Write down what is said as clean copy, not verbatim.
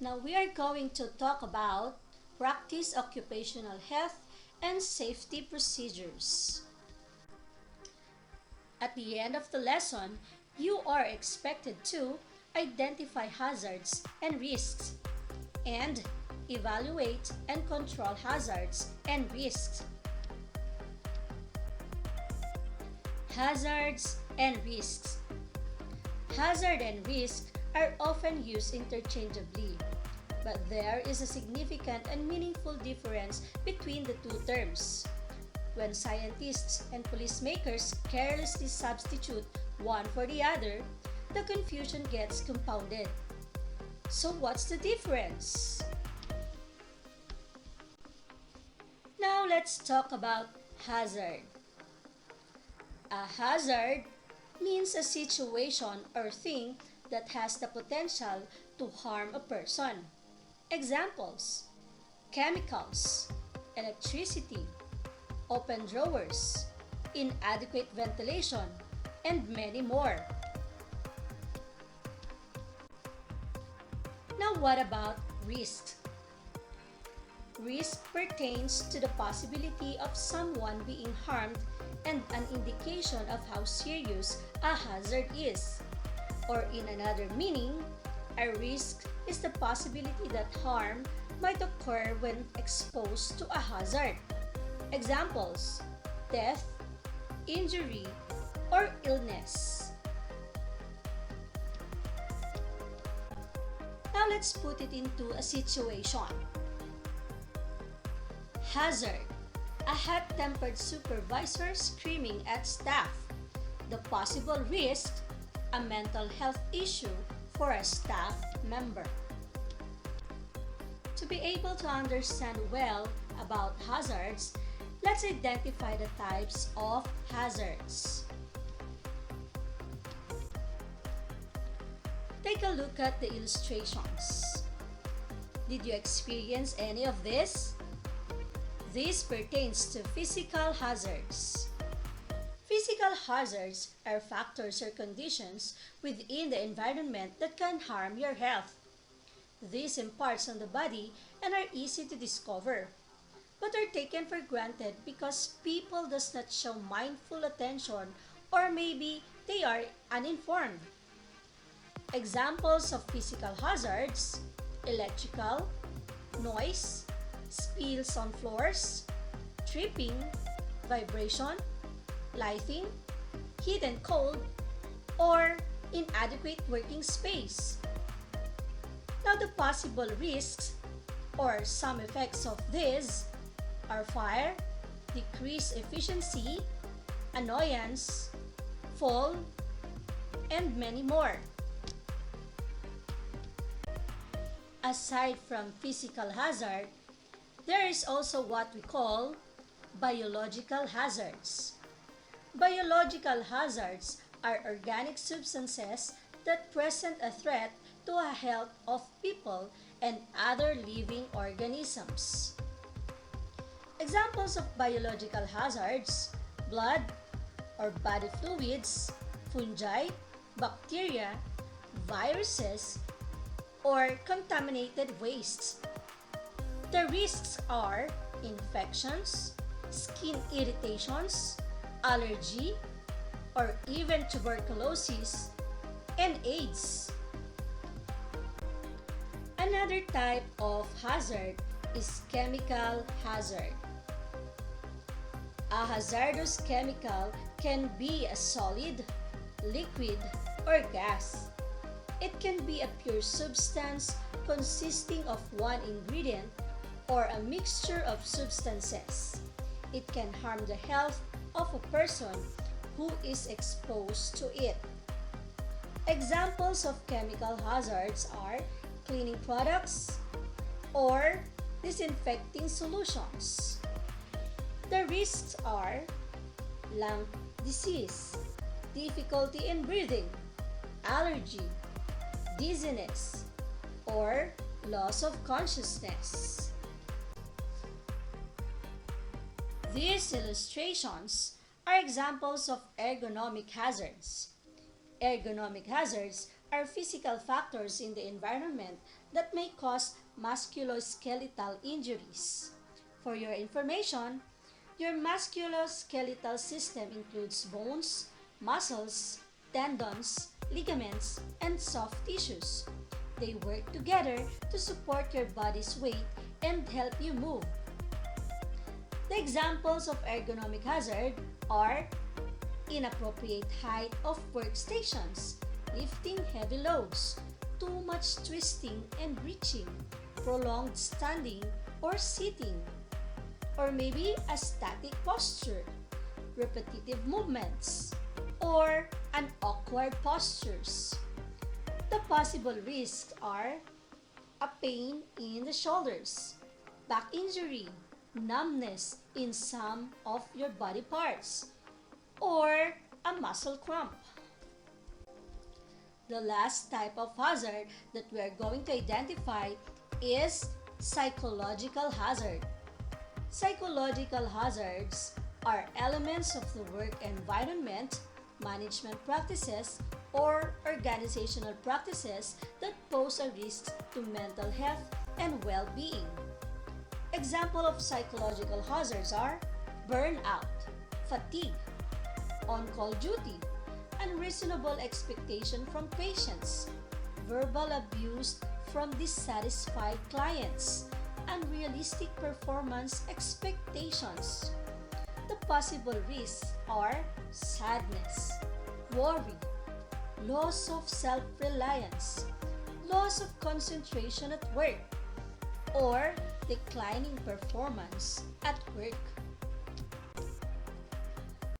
Now we are going to talk about practice occupational health and safety procedures. At the end of the lesson, you are expected to identify hazards and risks and evaluate and control hazards and risks. Hazards and risks. Hazard and risk are often used interchangeably, but there is a significant and meaningful difference between the two terms. When scientists and policymakers carelessly substitute one for the other, the confusion gets compounded. So what's the difference? Now let's talk about hazard. A hazard means a situation or thing that has the potential to harm a person. Examples: chemicals, electricity, open drawers, inadequate ventilation, and many more. Now what about risk? Risk pertains to the possibility of someone being harmed and an indication of how serious a hazard is. Or in another meaning, a risk is the possibility that harm might occur when exposed to a hazard. Examples: death, injury, or illness. Now let's put it into a situation. Hazard: a hot-tempered supervisor screaming at staff. The possible risk: a mental health issue for a staff member. To be able to understand well about hazards, let's identify the types of hazards. Take a look at the illustrations. Did you experience any of this? This pertains to physical hazards. Physical hazards are factors or conditions within the environment that can harm your health. These impacts on the body and are easy to discover, but are taken for granted because people does not show mindful attention, or maybe they are uninformed. Examples of physical hazards: electrical, noise, spills on floors, tripping, vibration, lighting, heat and cold, or inadequate working space. Now the possible risks or some effects of these are fire, decreased efficiency, annoyance, fall, and many more. Aside from physical hazard, there is also what we call biological hazards. Biological hazards are organic substances that present a threat to the health of people and other living organisms. Examples of biological hazards: blood or body fluids, fungi, bacteria, viruses, or contaminated wastes. The risks are infections, skin irritations, allergy, or even tuberculosis and AIDS. Another type of hazard is chemical hazard. A hazardous chemical can be a solid, liquid, or gas. It can be a pure substance consisting of one ingredient or a mixture of substances. It can harm the health of a person who is exposed to it. Examples of chemical hazards are cleaning products or disinfecting solutions. The risks are lung disease, difficulty in breathing, allergy, dizziness, or loss of consciousness. These illustrations are examples of ergonomic hazards. Ergonomic hazards are physical factors in the environment that may cause musculoskeletal injuries. For your information, your musculoskeletal system includes bones, muscles, tendons, ligaments, and soft tissues. They work together to support your body's weight and help you move. The examples of ergonomic hazard are inappropriate height of workstations, lifting heavy loads, too much twisting and reaching, prolonged standing or sitting, or maybe a static posture, repetitive movements, or an awkward postures. The possible risks are a pain in the shoulders, back injury, numbness in some of your body parts, or a muscle cramp. The last type of hazard that we are going to identify is psychological hazard. Psychological hazards are elements of the work environment, management practices, or organizational practices that pose a risk to mental health and well-being. Example of psychological hazards are burnout, fatigue, on-call duty, unreasonable expectation from patients, verbal abuse from dissatisfied clients, unrealistic performance expectations. The possible risks are sadness, worry, loss of self-reliance, loss of concentration at work, or declining performance at work.